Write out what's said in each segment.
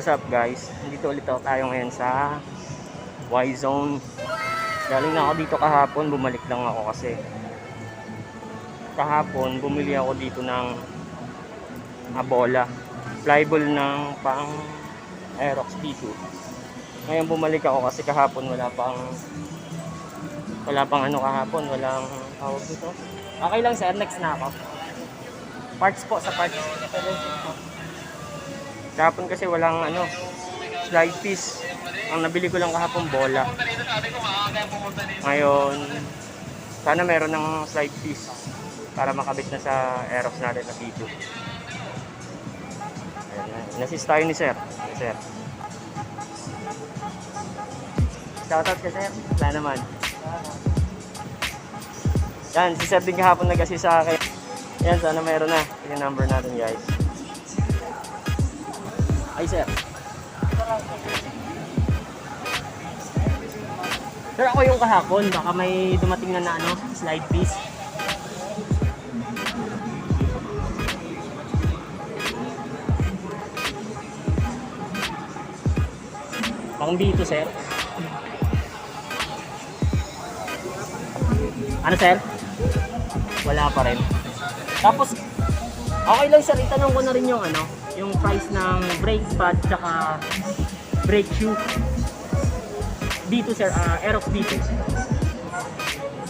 what's up guys? Nandito ulit tayo ngayon sa YZONE. Galing na ako dito kahapon, bumalik lang ako kasi kahapon bumili ako dito ng bola. Flyable ng pang AEROX dito. Ngayon bumalik ako kasi kahapon wala pang ano kahapon, walang tawag dito. Okay lang sir, next na ako. Parts po sa parts. Kahapon kasi walang ano, slide piece. Ang nabili ko lang kahapon bola. Ngayon, sana meron ng slide piece para makabit na sa AEROX natin sa video. Inassist tayo ni sir. Sir. Shoutout ka sir. Wala naman. Yan, si sir din kahapon nag-assist sa akin. Yan, sana meron na. Yung number natin guys. Ay sir. Sir, ako yung kahapon. Baka may dumating na ano, slide piece. Pang dito sir. Ano sir? Wala pa rin. Tapos, okay lang sir, itanong ko na rin yung ano, yung price ng brake pad tsaka brake shoe. Dito sir, AEROX dito.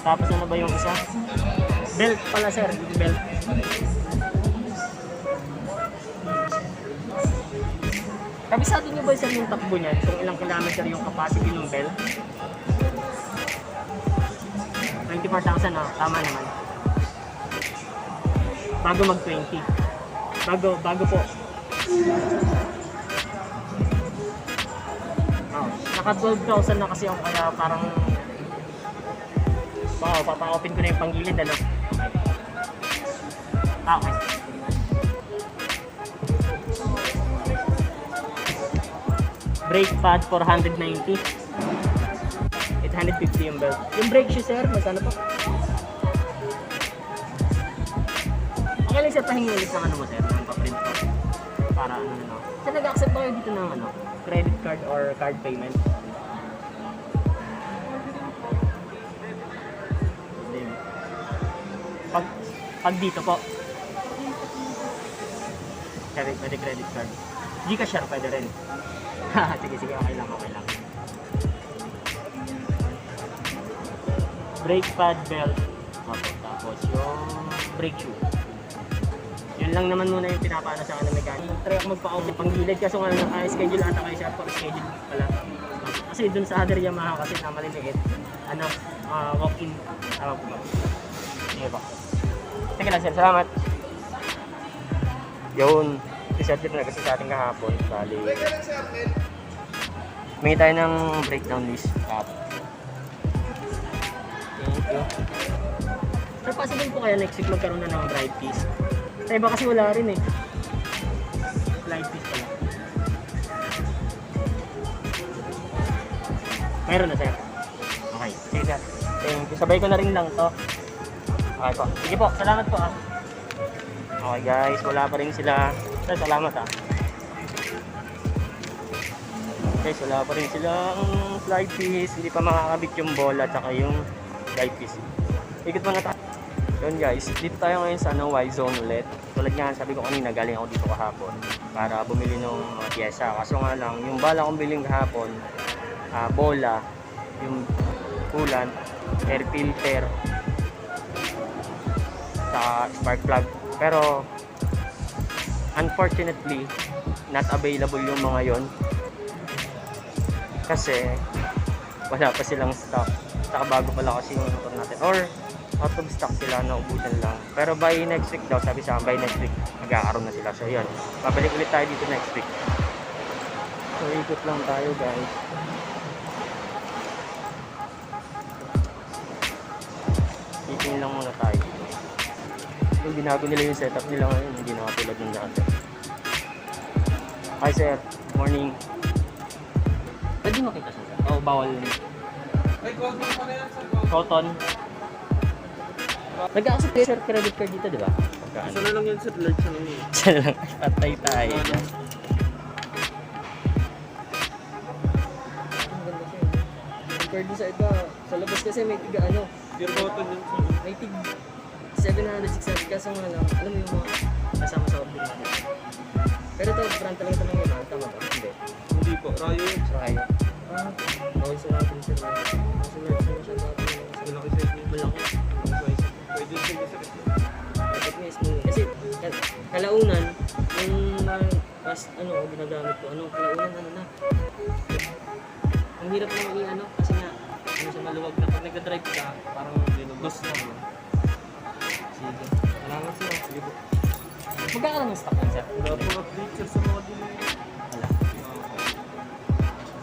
Tapos ano ba yung isa? Belt pala sir, belt. Kabisado nyo ba sir yung takbo niyan? Kung ilang kilometer yung capacity ng belt? 24,000 oh, tama naman. Bago mag-20. Bago po. Oh, naka 12,000 na kasi ako kaya parang papa-open ko na yung panggilid ano. Okay. Brake pad 490. 850 yung belt. Yung brake shoe sir, magkano po? Okay lang sir, pahingin ulit ng ano mo sir, ng pa-print ko. Para ano na. Sir, nag-accept ba kayo dito ng ano, credit card or card payment? Pag dito po. Pwede credit card. Gcash sir, pwede rin. Sige, okay lang. Brake pad, belt. Tapos yung brake shoe. Yun lang naman muna yung pinapano sa akin ng mechanic. Try ako magpa-open pang gilid kasi nga naka-schedule ata kayo siya for schedule pala. Kasi dun sa other Yamaha kasi na maliliit. Ano, walk-in. Tama po ba? Sige po. Sige lang sir, salamat. Yun. Reset na kasi sa ating kahapon. Bali. May tayo ng breakdown list. Thank you. Sir, possible po kaya next week magkaroon na ng drive piece? Sa iba kasi wala rin eh. Slide piece pala. Meron na sir. Okay. Sige sir. Thank you. Sabay ko na rin lang to. Okay po. Sige po. Salamat po ah. Okay guys. Wala pa rin sila. Sir, salamat ah. Guys, wala pa rin silang slide piece. Hindi pa makakabit yung bola at yung slide piece. Ikot muna tayo. Yun guys, dito tayo ngayon sa YZONE ulit. Tulad nga, sabi ko kanina, galing ako dito kahapon para bumili ng mga pyesa. Kaso nga lang, yung bala kong biling kahapon, bola, yung coolant, air filter, sa spark plug. Pero, unfortunately, not available yung mga yon kasi wala pa silang stock. Saka bago pala kasi yung motor natin. Or, out of stock sila, naubusan lang. Pero by next week daw, sabi sa akin, by next week, magkakaroon na sila. So, yun. Babalik ulit tayo dito next week. So, ikot lang tayo, guys. Itingin lang muna tayo. Yung binago nila yung setup nila ngayon, hindi nakatulad ng dati. Hi, sir. Morning. Pwede makita siya, sir? O, bawal yun. Ay, cotton pa na yan, sir. Cotton. Nag-accept kayo sir credit card dito, di ba? Isa na lang yan, sir. Large na lang yun. Isa na lang. Patay tayo. Compared din sa iba, sa labas kasi may tiga ano, Pure button yun. may tig 700, 600 kaso nga lang, alam mo yung mga kasama sa order natin. Pero ito, brand talaga ito ng Yamaha, tama ba? Hindi. Hindi po, Rayo yun. Kaya. Bawal sa natin sir. Kasi meron na siya natin. Malaki size yun. Malaki. Pwede siya sa ito. Dapat may smooth. Kasi kalaunan, yung pas, ginagamit ko, kalaunan, na. Ang hirap naman i-ano, kasi nga, siya maluwag na. Pag nagda-drive ka, parang ginugos na. Sige. Salamat sir. Sige po. Magkakaroon ng stock yan sir? Wala po update sa mga din. Wala.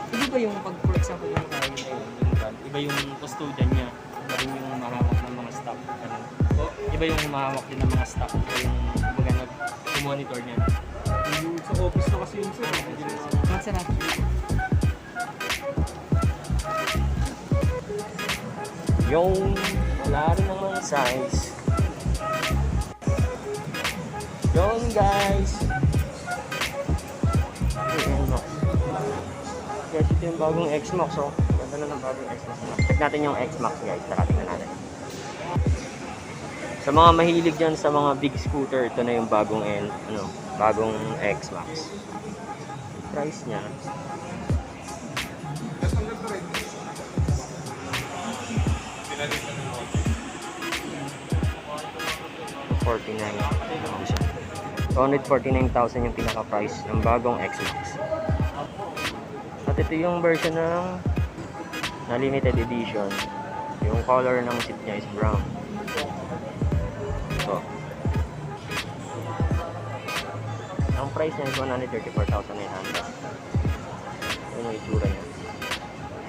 Iba ba yung pag, for example, yung kayo na yun, yung brand, iba yung custodian niya, iba rin yung mahawak ng mga stock. Ganun. Iba yung mahawak din ng mga stock, iba yung kumbaga nag-monitor niya. Yung sa office na kasi yun sir. Bakit sir? Yung wala rin naman size. Yun guys. Guys, ito yung bagong XMAX, oh. Ganda na ng bagong XMAX. Check natin yung XMAX guys. Tara, tingnan natin. Sa mga mahilig dyan sa mga big scooter, ito na yung bagong bagong XMAX. Price niya. $49,000 yung pinaka-price ng bagong XMAX. At ito yung version na limited edition. Yung color ng seat niya is brown. So, ang price niya is $134,900. Yun yung itsura niya.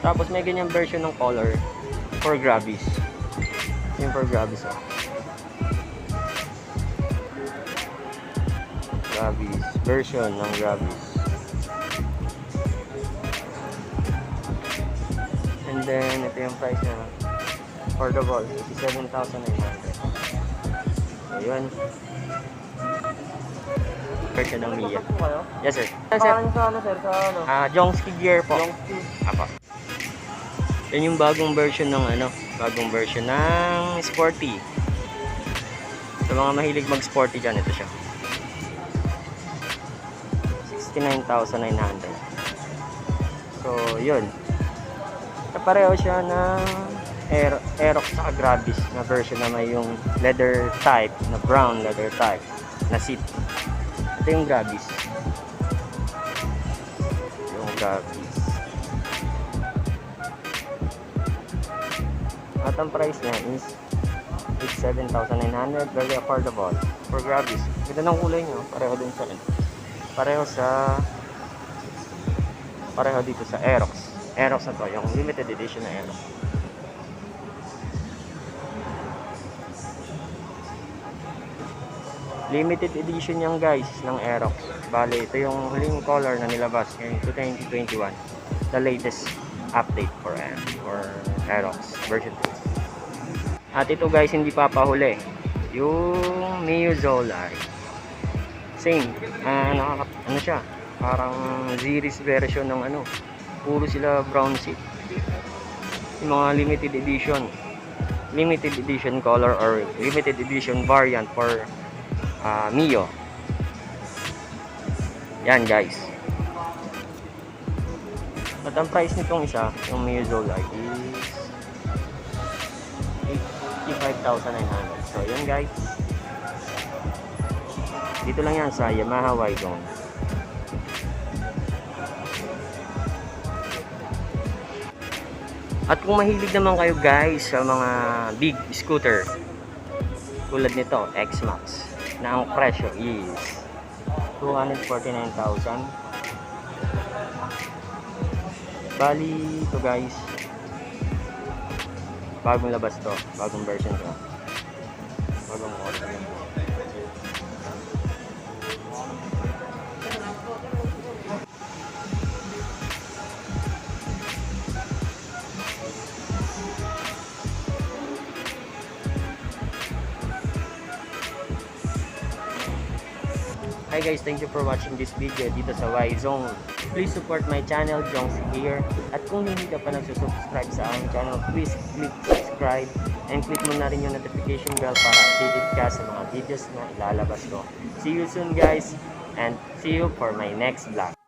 Tapos may ganyang version ng color for grabbies. Yung for grabbies, oh. Grabbies, version ng grabbies. And then ito yung price niya for the ball, $87,900. So yun, version ng Mio. Yes sir. Yes sir. Jhongzkygear po. Apo. Yan yung bagong version ng bagong version ng sporty. Sa mga mahilig mag-sporty dyan, ito siya. $69,900. So, yun. Pareho siya ng Aerox sa Grabe na version na may yung leather type, na brown leather type na seat. Ito yung Grabe. Yung Grabe. At ang price niya is $87,900. Very affordable for Grabe. Ganda ng kulay niya. Pareho din sa pareho dito sa Aerox. Aerox na to, yung limited edition na Aerox. Limited edition yan guys ng Aerox. Bale, ito yung huling color na nilabas ngayong 2021. The latest update for Aerox version 2. At ito guys, hindi papahuli. Yung Mio Zolai. Same. Siya. Parang series version ng puro sila brown seat. Yung mga limited edition color or limited edition variant for Mio. Yan guys. At ang price nitong isa, yung Mio Zolai is $85,900. So yun guys. Dito lang yan sa Yamaha YZONE. At kung mahilig naman kayo guys sa mga big scooter tulad nito, XMAX, na ang presyo is $249,000. Bali ito guys, bagong labas to, bagong version to, bagong model. Hi guys, thank you for watching this video dito sa YZONE. Please support my channel, jhongzkygear. At kung hindi ka pa nagsusubscribe sa aking channel, please click subscribe and click mo na rin yung notification bell para updated ka sa mga videos na ilalabas ko. See you soon guys, and see you for my next vlog.